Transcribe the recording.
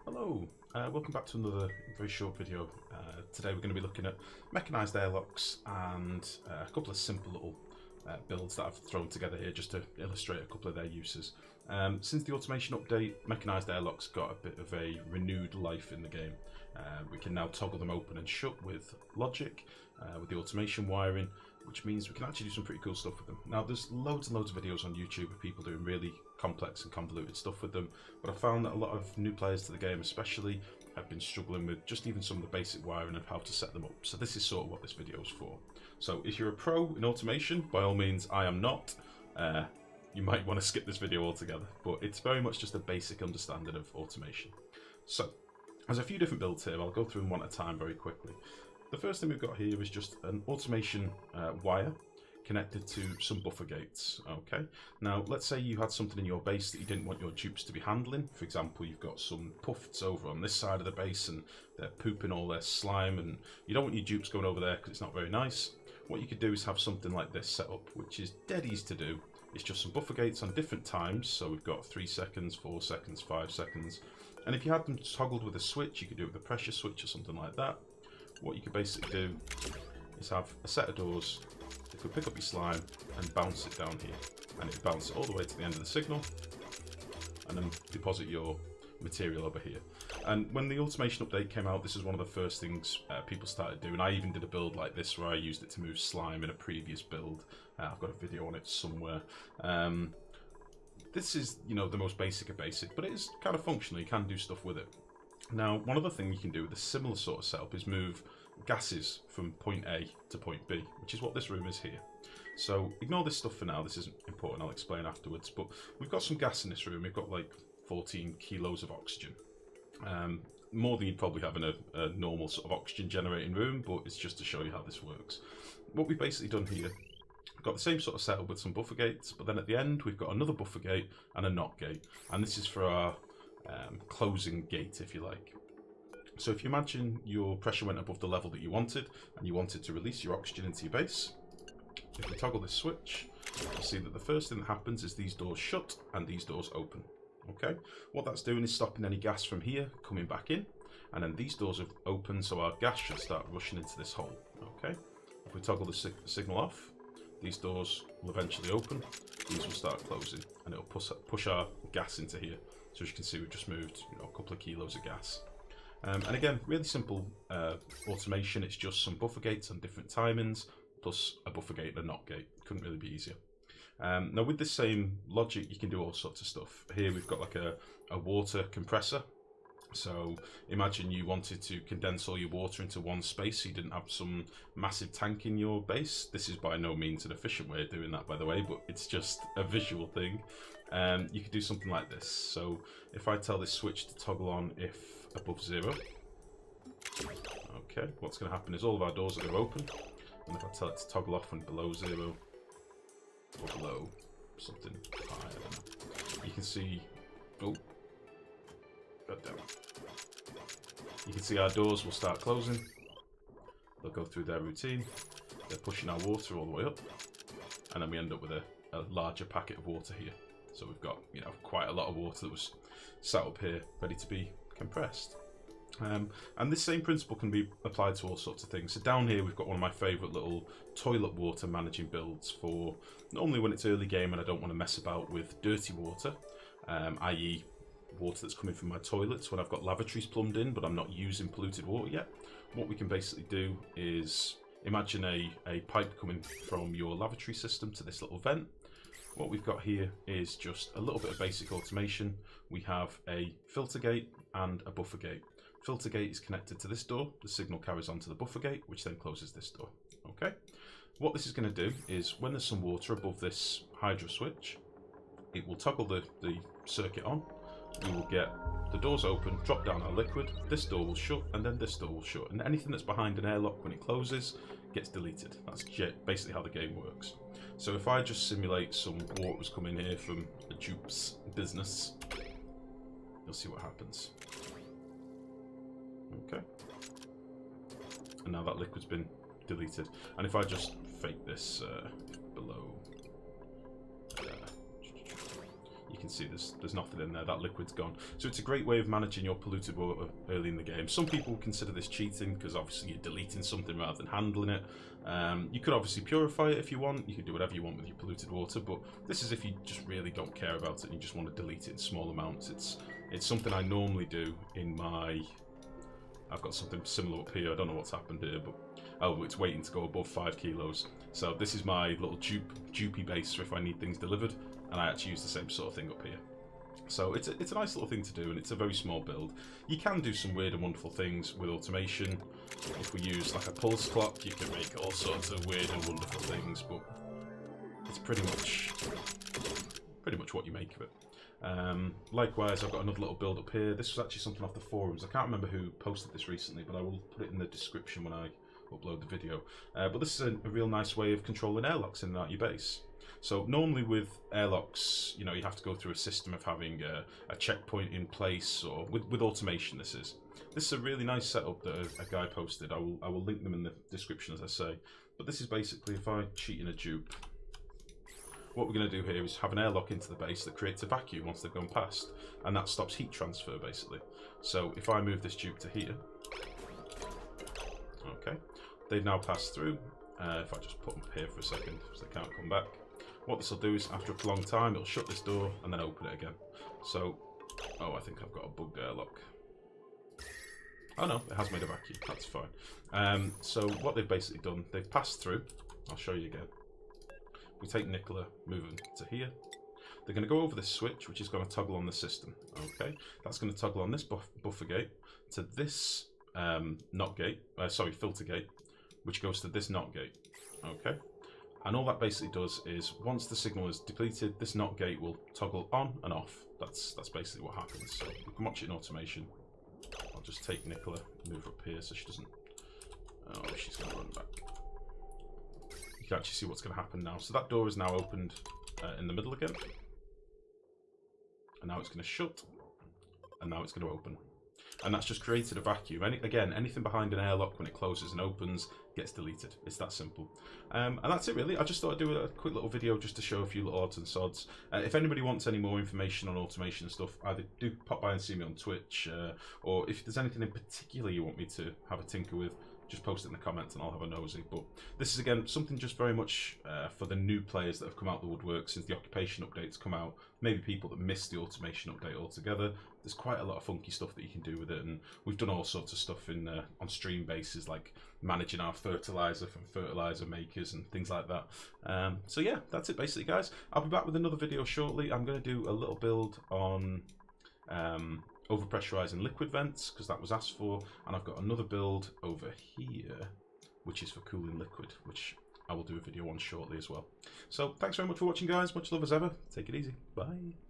Hello, welcome back to another very short video. Today we're going to be looking at mechanized airlocks and a couple of simple little builds that I've thrown together here just to illustrate a couple of their uses. Since the automation update, mechanized airlocks got a bit of a renewed life in the game. We can now toggle them open and shut with logic, with the automation wiring, which means we can actually do some pretty cool stuff with them. Now there's loads and loads of videos on YouTube of people doing really complex and convoluted stuff with them, but I found that a lot of new players to the game especially have been struggling with just even some of the basic wiring and how to set them up. So this is sort of what this video is for. So if you're a pro in automation, by all means, I am not, you might want to skip this video altogether, but it's very much just a basic understanding of automation. So there's a few different builds here. I'll go through them one at a time very quickly. The first thing we've got here is just an automation wire connected to some buffer gates. Okay, now let's say you had something in your base that you didn't want your dupes to be handling. For example, you've got some puffs over on this side of the base and they're pooping all their slime, and you don't want your dupes going over there because it's not very nice. What you could do is have something like this set up, which is dead easy to do. It's just some buffer gates on different times, so we've got 3 seconds, 4 seconds, 5 seconds, and if you had them toggled with a switch, you could do it with a pressure switch or something like that. What you could basically do is have a set of doors. It could pick up your slime and bounce it down here, and it would bounce it all the way to the end of the signal and then deposit your material over here. And when the automation update came out, this is one of the first things people started doing. I even did a build like this where I used it to move slime in a previous build. I've got a video on it somewhere. This is, you know, the most basic of basic, but it is kind of functional. You can do stuff with it. Now, one other thing you can do with a similar sort of setup is move gases from point A to point B, which is what this room is here. So ignore this stuff for now, this isn't important, I'll explain afterwards, but we've got some gas in this room. We've got like 14 kilos of oxygen. More than you'd probably have in a normal sort of oxygen generating room, but it's just to show you how this works. What we've basically done here, we've got the same sort of setup with some buffer gates, but then at the end we've got another buffer gate and a NOT gate, and this is for our closing gate, if you like. So if you imagine your pressure went above the level that you wanted and you wanted to release your oxygen into your base, if we toggle this switch, you'll see that the first thing that happens is these doors shut and these doors open. Okay, what that's doing is stopping any gas from here coming back in, and then these doors have opened, so our gas should start rushing into this hole. Okay, if we toggle the signal off, these doors will eventually open, these will start closing, and it'll push our gas into here. So as you can see, we've just moved, you know, a couple of kilos of gas. And again, really simple automation. It's just some buffer gates on different timings, plus a buffer gate and a NOT gate. Couldn't really be easier. Now with this same logic, you can do all sorts of stuff. Here we've got like a water compressor. So imagine you wanted to condense all your water into one space, so you didn't have some massive tank in your base. This is by no means an efficient way of doing that, by the way, but it's just a visual thing. You could do something like this. So if I tell this switch to toggle on if above 0, okay, what's going to happen is all of our doors are going to open, and if I tell it to toggle off when below 0, or below something higher, you can see, oh, God damn it. You can see our doors will start closing. They'll go through their routine. They're pushing our water all the way up, and then we end up with a larger packet of water here. So we've got, you know, quite a lot of water that was sat up here ready to be compressed. And this same principle can be applied to all sorts of things. So down here we've got one of my favourite little toilet water managing builds for normally when it's early game and I don't want to mess about with dirty water, i.e. water that's coming from my toilets when I've got lavatories plumbed in but I'm not using polluted water yet. What we can basically do is imagine a pipe coming from your lavatory system to this little vent. What we've got here is just a little bit of basic automation. We have a filter gate and a buffer gate. Filter gate is connected to this door. The signal carries on to the buffer gate, which then closes this door. Okay. What this is going to do is when there's some water above this hydro switch, it will toggle the circuit on. We will get the doors open, drop down our liquid, this door will shut, and then this door will shut. And anything that's behind an airlock when it closes gets deleted. That's basically how the game works. So if I just simulate some water was coming here from a dupe's business, you'll see what happens. Okay. And now that liquid's been deleted. And if I just fake this below, you can can see there's nothing in there, that liquid's gone. So it's a great way of managing your polluted water early in the game. Some people consider this cheating because obviously you're deleting something rather than handling it. You could obviously purify it if you want, you can do whatever you want with your polluted water, but this is if you just really don't care about it and you just want to delete it in small amounts. It's something I normally do in my... I've got something similar up here, I don't know what's happened here, but oh, it's waiting to go above 5 kilos. So this is my little dupey base for if I need things delivered, and I actually use the same sort of thing up here. So it's a nice little thing to do, and it's a very small build. You can do some weird and wonderful things with automation. If we use like a pulse clock, you can make all sorts of weird and wonderful things, but it's pretty much what you make of it. Likewise, I've got another little build up here. This was actually something off the forums. I can't remember who posted this recently, but I will put it in the description when I upload the video. But this is a real nice way of controlling airlocks in and out your base. So normally with airlocks, you know, you have to go through a system of having a checkpoint in place, or with automation this is a really nice setup that a guy posted. I will link them in the description, as I say. But this is basically, if I cheat in a dupe, what we're going to do here is have an airlock into the base that creates a vacuum once they've gone past, and that stops heat transfer basically. So if I move this dupe to here, okay, they've now passed through. If I just put them here for a second so they can't come back, what this will do is after a prolonged time it'll shut this door and then open it again. So, oh, I think I've got a bugged airlock. Oh no, it has made a vacuum, that's fine. So what they've basically done, they've passed through. I'll show you again. We take Nicola, move him to here. They're going to go over this switch, which is going to toggle on the system. Okay, that's going to toggle on this buffer gate to this filter gate, which goes to this NOT gate. Okay, and all that basically does is once the signal is depleted, this NOT gate will toggle on and off. That's basically what happens. So we can watch it in automation. I'll just take Nicola, move her up here so she doesn't. Oh, she's going to run back. You can actually see what's going to happen now. So that door is now opened in the middle again. And now it's going to shut. And now it's going to open. And that's just created a vacuum. Again, anything behind an airlock when it closes and opens gets deleted. It's that simple. And that's it really. I just thought I'd do a quick little video just to show a few little odds and sods. If anybody wants any more information on automation and stuff, either do pop by and see me on Twitch, or if there's anything in particular you want me to have a tinker with, just post it in the comments and I'll have a nosy. But this is again something just very much for the new players that have come out the woodwork since the occupation updates come out. Maybe people that missed the automation update altogether. There's quite a lot of funky stuff that you can do with it, and we've done all sorts of stuff in on stream bases, like managing our fertilizer from fertilizer makers and things like that. So yeah, that's it basically, guys. I'll be back with another video shortly. I'm going to do a little build on overpressurizing liquid vents because that was asked for, and I've got another build over here which is for cooling liquid, which I will do a video on shortly as well. So thanks very much for watching, guys. Much love as ever. Take it easy. Bye.